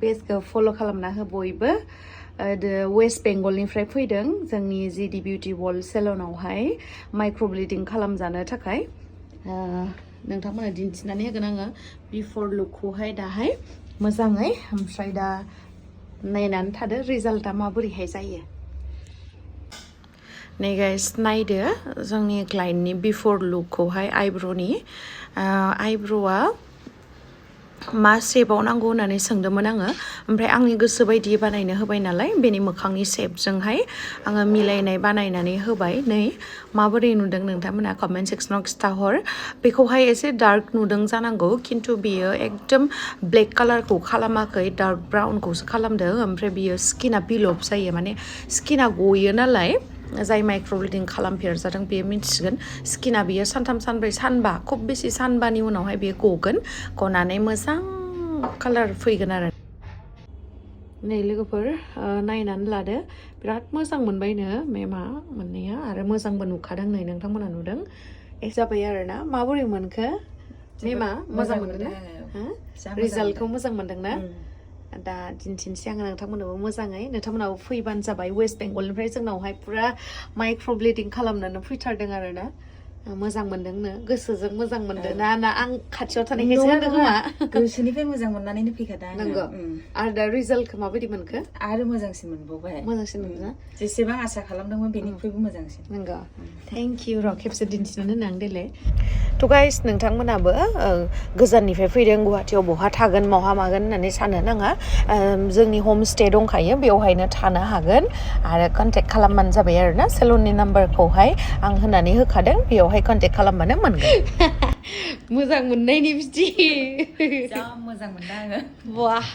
पेजखौ फल' खालामना हो बयबो वेस्ट बेंगलनिफ्राय फैदों जोंनि जिडि बिउटि वर्ल्ड सेलनावहाय माइक्रब्लेडिं खालामजानो थाखाय नोंथांमोना दिन्थिनानै होगोन आङो बिफर लुकखौहाय दाहाय मोजाङै ओमफ्राय दा नायनानै थादो रिजाल्टआ माबोरैहाय जायो नै गाइस नायदो जोंनि क्लाइन्टनि बिफर लुकखौहाय आइब्र'आ मा शेपाव नांगौ होननानै सोंदोंमोन आङो ओमफ्राय आंनि गोसो बायदि बानायनो होबाय नालाय बेनि मोखांनि शेपजोंहाय आङो मिलायनाय बानायनानै होबाय नै माबोरै नुदों नोंथांमोना कमेन्ट सेक्सनाव खिथाहर बेखौहाय एसे डार्क नुदों जानांगौ खिन्थु बियो एकदम ब्लेक कालारखौ खालामाखै डार्क ब्राउनखौसो खालामदों ओमफ्राय बियो स्किना पिल अफ जायो माने स्किना गयो नालाय जाय माइक्रब्लेडिं खालामफेरजादों बेयो मिथिगोन स्किना बियो सानथाम सानब्रै सानबा खुब बेसि सानबानि उनावहाय बेयो गगोन गनानै मोजां कालार फैगोन आरो नै लोगोफोर नायनानै लादो बिराद मोजां मोनबायनो मेमा मोननाया आरो मोजांबो नुखादों नै नोंथांमोना नुदों जाबाय आरोना माबोरै मोनखो मेमा मोजां मोनदों ना रिजाल्टखौ मोजां मोनदों ना दा दिन्थिनोसै आङो नोंथांमोनाबो मोजाङै नोंथांमोनाबो फैबानो जाबाय वेस्ट बेंगलनिफ्राय जोंनावहाय पुरा माइक्रब्लेडिं खालामनानै फैथारदों आरोना मोजां मोनदोंनो गोसोजों मोजां मोनदों ना आं खाथियाव थानायखायसो होनदों खोमा गोसोनिफ्राय मोजां मोननानैनो फैखादों नंगौ आरो दा रिजाल्टखौ माबायदि मोनखो आरो मोजांसिन मोनबावबाय मोजांसिन मोनदों जेसेबां आसा खालामदोंमोन बेनिख्रुइबो मोजांसिन नंगौ थेंक इउ र' खेबसे दिन्थिनानै होनो आं देलाय थ' गाइस नोंथांमोनाबो गोजाननिफ्राय फैदों गुवाहाटियाव बहा थागोन बहा मागोन होननानै साननो नाङा जोंनि हम स्टे दंखायो बेवहायनो थानो हागोन आरो कन्टेक्ट खालामबानो जाबाय आरोना सेलुननि नाम्बारखौहाय आं होनानै होखादों बेयावहाय कन्टेक्ट खालामबानो मोनगोन मोजां मोननायनि बिदि जा मोजां मोनदों आङो वाह